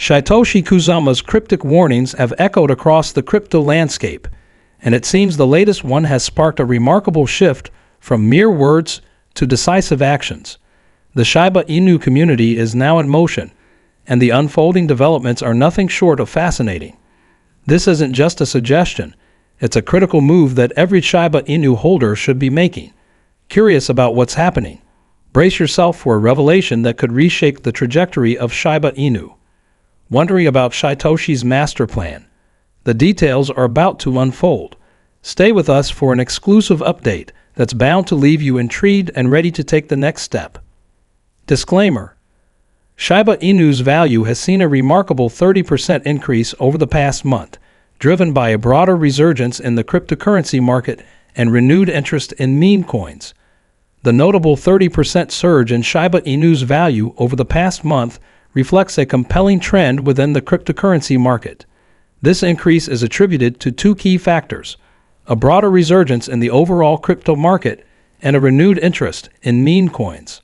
Satoshi Kusama's cryptic warnings have echoed across the crypto landscape, and it seems the latest one has sparked a remarkable shift from mere words to decisive actions. The Shiba Inu community is now in motion, and the unfolding developments are nothing short of fascinating. This isn't just a suggestion, it's a critical move that every Shiba Inu holder should be making. Curious about what's happening? Brace yourself for a revelation that could reshape the trajectory of Shiba Inu. Wondering about Satoshi's master plan? The details are about to unfold. Stay with us for an exclusive update that's bound to leave you intrigued and ready to take the next step. Disclaimer: Shiba Inu's value has seen a remarkable 30% increase over the past month, driven by a broader resurgence in the cryptocurrency market and renewed interest in meme coins. The notable 30% surge in Shiba Inu's value over the past month reflects a compelling trend within the cryptocurrency market. This increase is attributed to two key factors: a broader resurgence in the overall crypto market and a renewed interest in meme coins.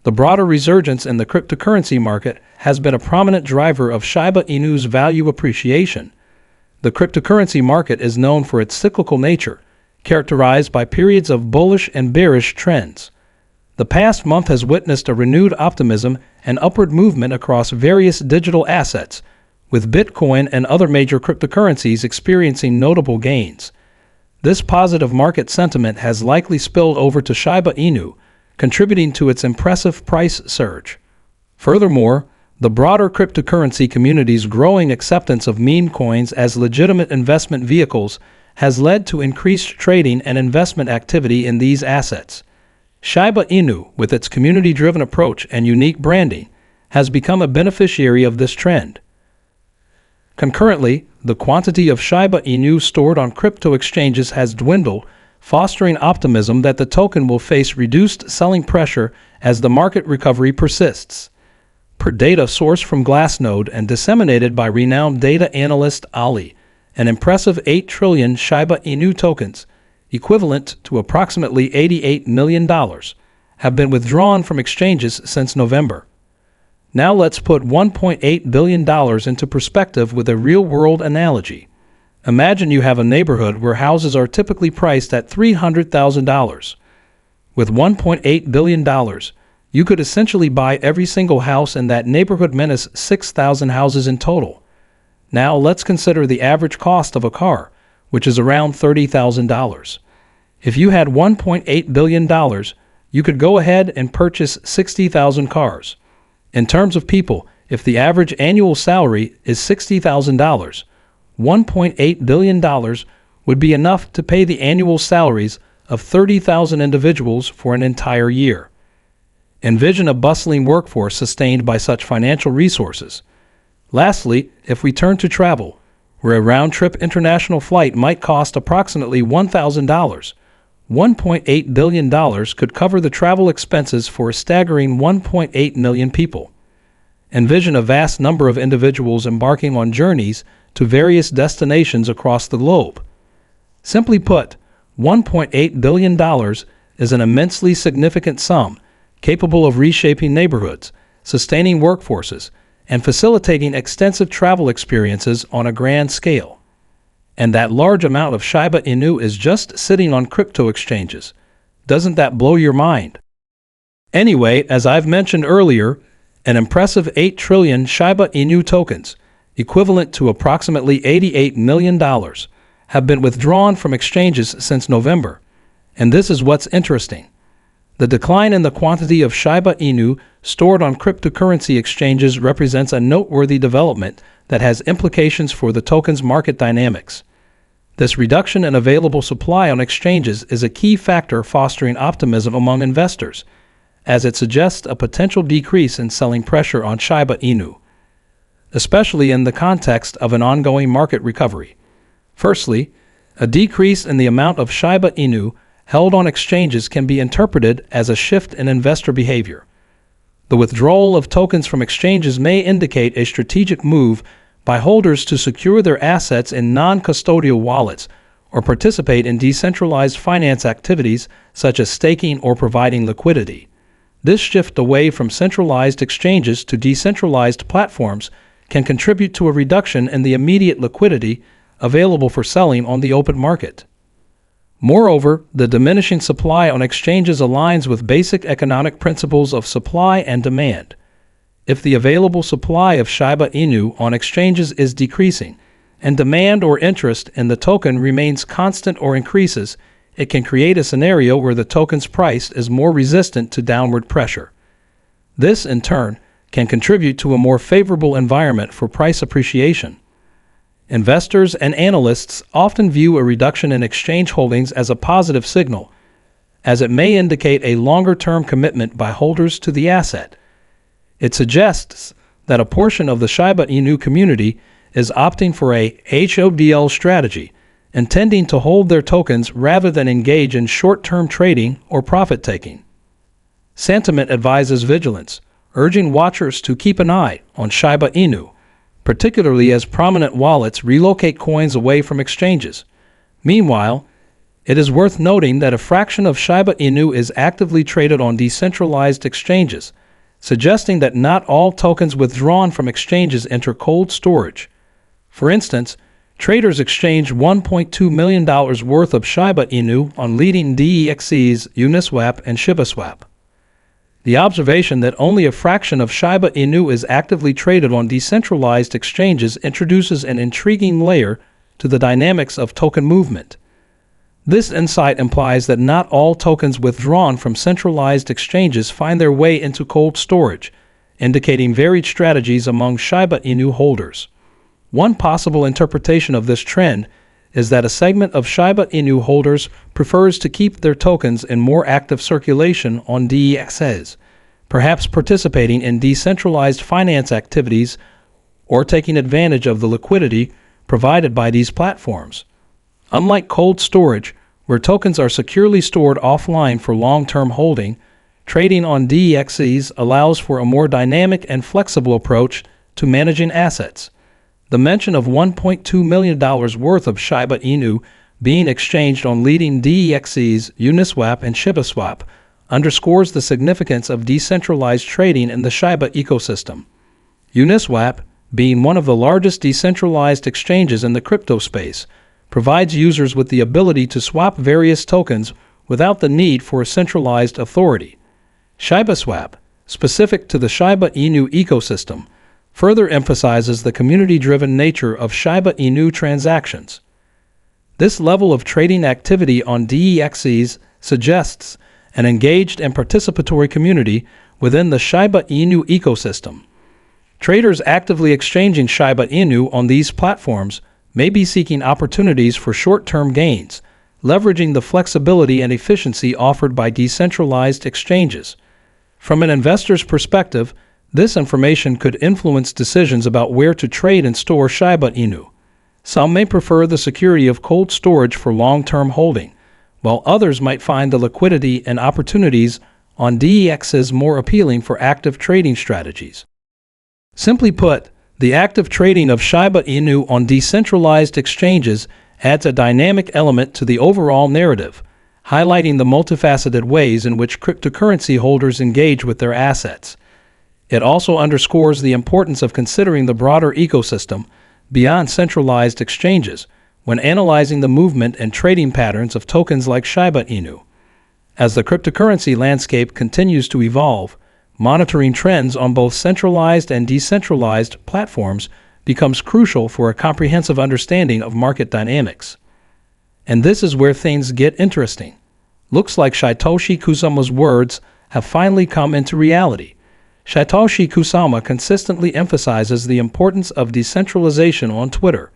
The broader resurgence in the cryptocurrency market has been a prominent driver of Shiba Inu's value appreciation. The cryptocurrency market is known for its cyclical nature, characterized by periods of bullish and bearish trends. The past month has witnessed a renewed optimism and upward movement across various digital assets, with Bitcoin and other major cryptocurrencies experiencing notable gains. This positive market sentiment has likely spilled over to Shiba Inu, contributing to its impressive price surge. Furthermore, the broader cryptocurrency community's growing acceptance of meme coins as legitimate investment vehicles has led to increased trading and investment activity in these assets. Shiba Inu, with its community-driven approach and unique branding, has become a beneficiary of this trend. Concurrently, the quantity of Shiba Inu stored on crypto exchanges has dwindled, fostering optimism that the token will face reduced selling pressure as the market recovery persists. Per data sourced from Glassnode and disseminated by renowned data analyst Ali, an impressive 8 trillion Shiba Inu tokens, equivalent to approximately $88 million, have been withdrawn from exchanges since November. Now let's put $1.8 billion into perspective with a real-world analogy. Imagine you have a neighborhood where houses are typically priced at $300,000. With $1.8 billion, you could essentially buy every single house in that neighborhood minus 6,000 houses in total. Now let's consider the average cost of a car, which is around $30,000. If you had $1.8 billion, you could go ahead and purchase 60,000 cars. In terms of people, if the average annual salary is $60,000, $1.8 billion would be enough to pay the annual salaries of 30,000 individuals for an entire year. Envision a bustling workforce sustained by such financial resources. Lastly, if we turn to travel, where a round-trip international flight might cost approximately $1,000, $1.8 billion could cover the travel expenses for a staggering 1.8 million people. Envision a vast number of individuals embarking on journeys to various destinations across the globe. Simply put, $1.8 billion is an immensely significant sum, capable of reshaping neighborhoods, sustaining workforces, and facilitating extensive travel experiences on a grand scale. And that large amount of Shiba Inu is just sitting on crypto exchanges. Doesn't that blow your mind? Anyway, as I've mentioned earlier, an impressive 8 trillion Shiba Inu tokens, equivalent to approximately $88 million, have been withdrawn from exchanges since November. And this is what's interesting. The decline in the quantity of Shiba Inu stored on cryptocurrency exchanges represents a noteworthy development that has implications for the token's market dynamics. This reduction in available supply on exchanges is a key factor fostering optimism among investors, as it suggests a potential decrease in selling pressure on Shiba Inu, especially in the context of an ongoing market recovery. Firstly, a decrease in the amount of Shiba Inu held on exchanges can be interpreted as a shift in investor behavior. The withdrawal of tokens from exchanges may indicate a strategic move by holders to secure their assets in non-custodial wallets or participate in decentralized finance activities such as staking or providing liquidity. This shift away from centralized exchanges to decentralized platforms can contribute to a reduction in the immediate liquidity available for selling on the open market. Moreover, the diminishing supply on exchanges aligns with basic economic principles of supply and demand. If the available supply of Shiba Inu on exchanges is decreasing, and demand or interest in the token remains constant or increases, it can create a scenario where the token's price is more resistant to downward pressure. This, in turn, can contribute to a more favorable environment for price appreciation. Investors and analysts often view a reduction in exchange holdings as a positive signal, as it may indicate a longer-term commitment by holders to the asset. It suggests that a portion of the Shiba Inu community is opting for a HODL strategy, intending to hold their tokens rather than engage in short-term trading or profit-taking. Sentiment advises vigilance, urging watchers to keep an eye on Shiba Inu, particularly as prominent wallets relocate coins away from exchanges. Meanwhile, it is worth noting that a fraction of Shiba Inu is actively traded on decentralized exchanges, suggesting that not all tokens withdrawn from exchanges enter cold storage. For instance, traders exchanged $1.2 million worth of Shiba Inu on leading DEXs Uniswap and shibaswap. The observation that only a fraction of Shiba Inu is actively traded on decentralized exchanges introduces an intriguing layer to the dynamics of token movement. This insight implies that not all tokens withdrawn from centralized exchanges find their way into cold storage, indicating varied strategies among Shiba Inu holders. One possible interpretation of this trend is that a segment of Shiba Inu holders prefers to keep their tokens in more active circulation on DEXs, perhaps participating in decentralized finance activities or taking advantage of the liquidity provided by these platforms. Unlike cold storage, where tokens are securely stored offline for long-term holding, trading on DEXs allows for a more dynamic and flexible approach to managing assets. The mention of $1.2 million worth of Shiba Inu being exchanged on leading DEXs Uniswap and shibaswap underscores the significance of decentralized trading in the Shiba ecosystem. Uniswap, being one of the largest decentralized exchanges in the crypto space, provides users with the ability to swap various tokens without the need for a centralized authority. Shibaswap, specific to the Shiba Inu ecosystem, further emphasizes the community-driven nature of Shiba Inu transactions. This level of trading activity on DEXs suggests an engaged and participatory community within the Shiba Inu ecosystem. Traders actively exchanging Shiba Inu on these platforms may be seeking opportunities for short-term gains, leveraging the flexibility and efficiency offered by decentralized exchanges. From an investor's perspective, this information could influence decisions about where to trade and store Shiba Inu. Some may prefer the security of cold storage for long-term holding, while others might find the liquidity and opportunities on DEXs more appealing for active trading strategies. Simply put, the active trading of Shiba Inu on decentralized exchanges adds a dynamic element to the overall narrative, highlighting the multifaceted ways in which cryptocurrency holders engage with their assets. It also underscores the importance of considering the broader ecosystem beyond centralized exchanges when analyzing the movement and trading patterns of tokens like Shiba Inu. As the cryptocurrency landscape continues to evolve, monitoring trends on both centralized and decentralized platforms becomes crucial for a comprehensive understanding of market dynamics. And this is where things get interesting. Looks like Satoshi Kusama's words have finally come into reality. Satoshi Kusama consistently emphasizes the importance of decentralization on Twitter.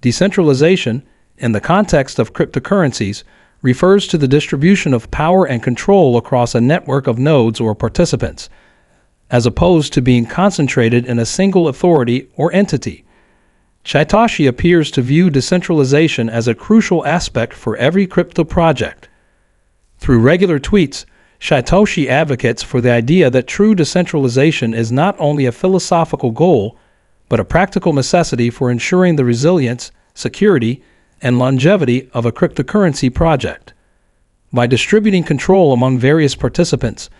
Decentralization, in the context of cryptocurrencies, refers to the distribution of power and control across a network of nodes or participants, as opposed to being concentrated in a single authority or entity. Satoshi appears to view decentralization as a crucial aspect for every crypto project. Through regular tweets, Satoshi advocates for the idea that true decentralization is not only a philosophical goal, but a practical necessity for ensuring the resilience, security, and longevity of a cryptocurrency project. By distributing control among various participants,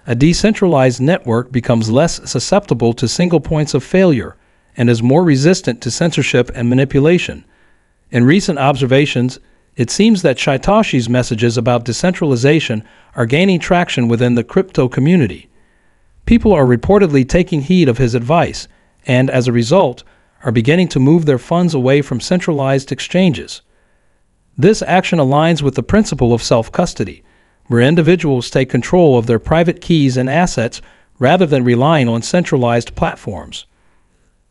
a decentralized network becomes less susceptible to single points of failure and is more resistant to censorship and manipulation. In recent observations, it seems that Satoshi's messages about decentralization are gaining traction within the crypto community. People are reportedly taking heed of his advice and, as a result, are beginning to move their funds away from centralized exchanges. This action aligns with the principle of self-custody, where individuals take control of their private keys and assets rather than relying on centralized platforms.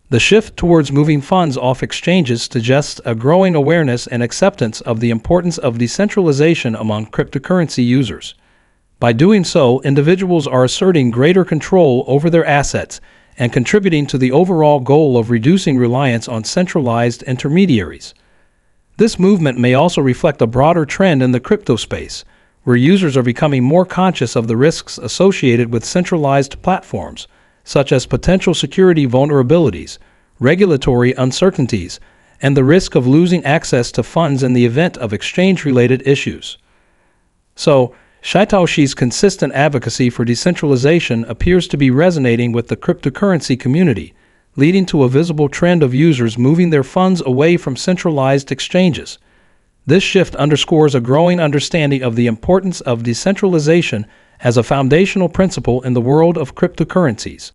The shift towards moving funds off exchanges suggests a growing awareness and acceptance of the importance of decentralization among cryptocurrency users. By doing so, individuals are asserting greater control over their assets and contributing to the overall goal of reducing reliance on centralized intermediaries. This movement may also reflect a broader trend in the crypto space, where users are becoming more conscious of the risks associated with centralized platforms, such as potential security vulnerabilities, regulatory uncertainties, and the risk of losing access to funds in the event of exchange-related issues. So, Satoshi's consistent advocacy for decentralization appears to be resonating with the cryptocurrency community, leading to a visible trend of users moving their funds away from centralized exchanges. This shift underscores a growing understanding of the importance of decentralization as a foundational principle in the world of cryptocurrencies.